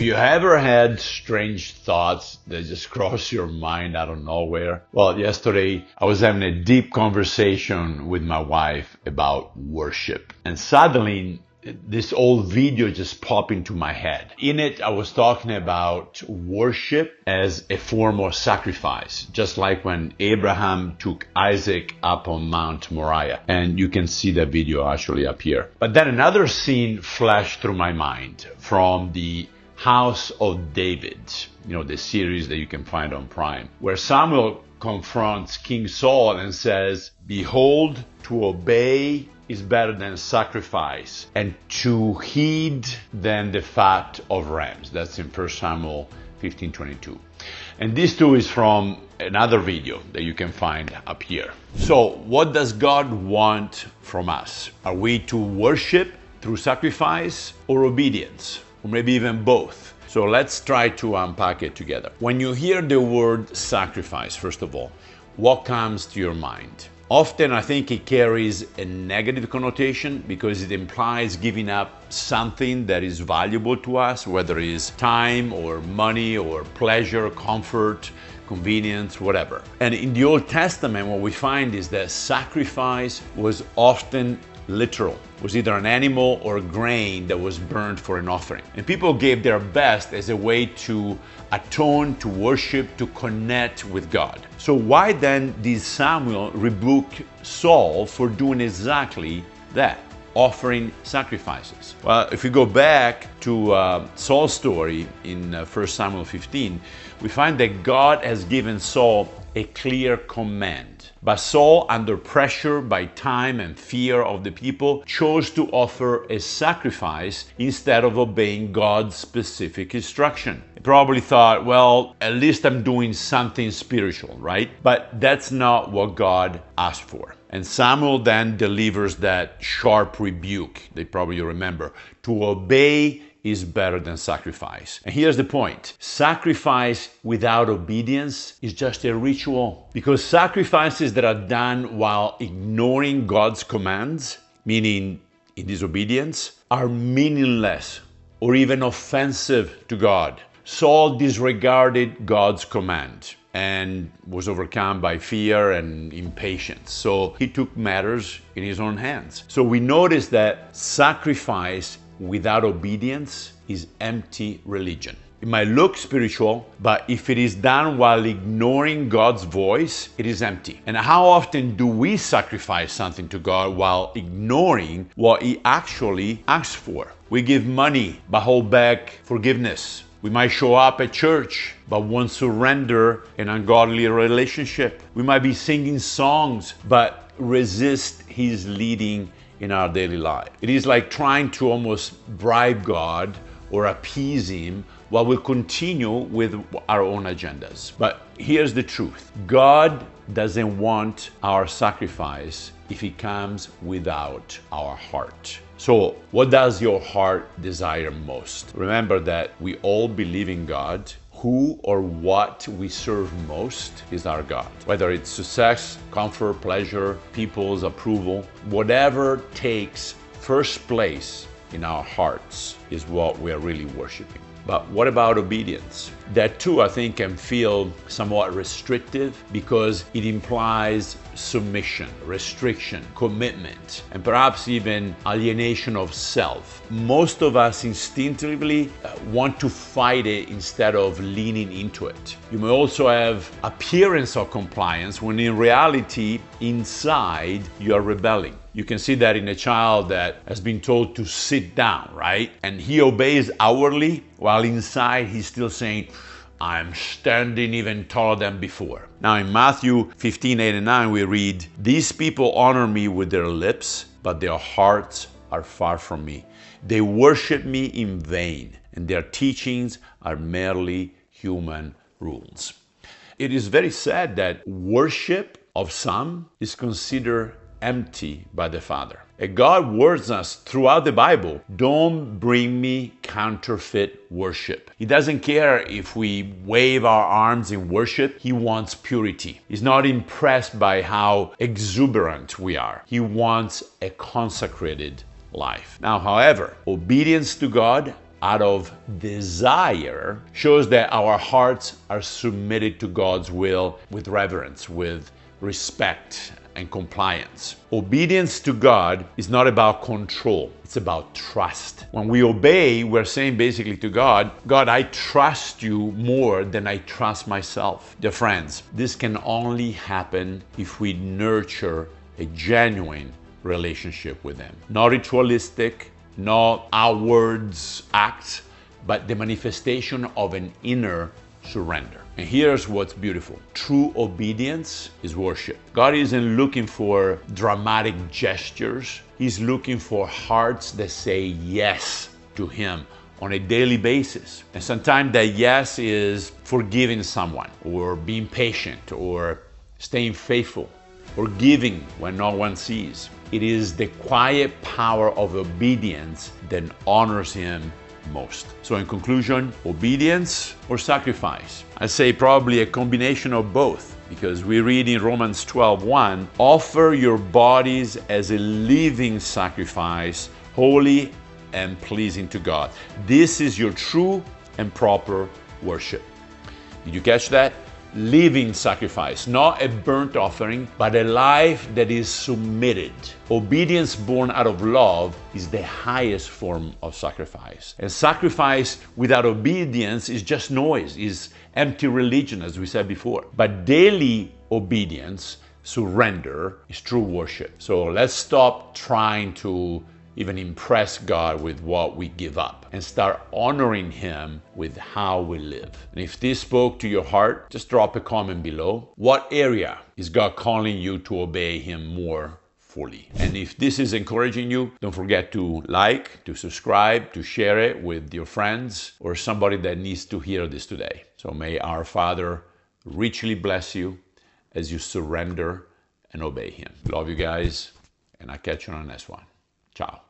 If you ever had strange thoughts that just cross your mind out of nowhere, well, yesterday I was having a deep conversation with my wife about worship. And suddenly, this old video just popped into my head. In it, I was talking about worship as a form of sacrifice, just like when Abraham took Isaac up on Mount Moriah. And you can see that video actually up here. But then another scene flashed through my mind from the House of David, the series that you can find on Prime, where Samuel confronts King Saul and says, "Behold, to obey is better than sacrifice, and to heed than the fat of rams." That's in 1 Samuel 15:22. And this too is from another video that you can find up here. So what does God want from us? Are we to worship through sacrifice or obedience? Or maybe even both. So let's try to unpack it together. When you hear the word sacrifice, first of all, what comes to your mind? Often I think it carries a negative connotation because it implies giving up something that is valuable to us, whether it is time or money or pleasure, comfort, convenience, whatever. And in the Old Testament, what we find is that sacrifice was often literal. It was either an animal or grain that was burned for an offering. And people gave their best as a way to atone, to worship, to connect with God. So why then did Samuel rebuke Saul for doing exactly that? Offering sacrifices. Well, if we go back to Saul's story in 1 Samuel 15, we find that God has given Saul a clear command. But Saul, under pressure by time and fear of the people, chose to offer a sacrifice instead of obeying God's specific instruction. He probably thought, well, at least I'm doing something spiritual, right? But that's not what God asked for. And Samuel then delivers that sharp rebuke, they probably remember, to obey is better than sacrifice. And here's the point. Sacrifice without obedience is just a ritual. Because sacrifices that are done while ignoring God's commands, meaning in disobedience, are meaningless or even offensive to God. Saul disregarded God's command and was overcome by fear and impatience. So he took matters in his own hands. So we notice that sacrifice without obedience is empty religion. It might look spiritual, but if it is done while ignoring God's voice, it is empty. And how often do we sacrifice something to God while ignoring what He actually asks for? We give money but hold back forgiveness. We might show up at church but won't surrender an ungodly relationship. We might be singing songs but resist His leading in our daily life. It is like trying to almost bribe God or appease Him while we continue with our own agendas. But here's the truth. God doesn't want our sacrifice if it comes without our heart. So what does your heart desire most? Remember that we all believe in God. Who or what we serve most is our God. Whether it's success, comfort, pleasure, people's approval, whatever takes first place in our hearts is what we are really worshiping. But what about obedience? That too, I think, can feel somewhat restrictive because it implies submission, restriction, commitment, and perhaps even alienation of self. Most of us instinctively want to fight it instead of leaning into it. You may also have appearance of compliance when in reality, inside, you are rebelling. You can see that in a child that has been told to sit down, right? And he obeys outwardly, while inside he's still saying, I'm standing even taller than before. Now in Matthew 15:8 and 9, we read, "These people honor me with their lips, but their hearts are far from me. They worship me in vain, and their teachings are merely human rules." It is very sad that worship of some is considered empty by the Father. And God warns us throughout the Bible, don't bring me counterfeit worship. He doesn't care if we wave our arms in worship. He wants purity. He's not impressed by how exuberant we are. He wants a consecrated life. Now, however, obedience to God out of desire shows that our hearts are submitted to God's will with reverence, with respect and compliance. Obedience to God is not about control, it's about trust. When we obey, we're saying basically to God, God, I trust you more than I trust myself. Dear friends, this can only happen if we nurture a genuine relationship with Him. Not ritualistic, not outwards acts, but the manifestation of an inner surrender. And here's what's beautiful. True obedience is worship. God isn't looking for dramatic gestures. He's looking for hearts that say yes to Him on a daily basis. And sometimes that yes is forgiving someone, or being patient, or staying faithful, or giving when no one sees. It is the quiet power of obedience that honors Him most. So in conclusion, obedience or sacrifice? I say probably a combination of both, because we read in Romans 12:1, offer your bodies as a living sacrifice, holy and pleasing to God. This is your true and proper worship. Did you catch that? Living sacrifice, not a burnt offering, but a life that is submitted. Obedience born out of love is the highest form of sacrifice. And sacrifice without obedience is just noise, is empty religion, as we said before. But daily obedience, surrender, is true worship. So let's stop trying to even impress God with what we give up and start honoring Him with how we live. And if this spoke to your heart, just drop a comment below. What area is God calling you to obey Him more fully? And if this is encouraging you, don't forget to like, to subscribe, to share it with your friends or somebody that needs to hear this today. So may our Father richly bless you as you surrender and obey Him. Love you guys, and I'll catch you on the next one. Ciao.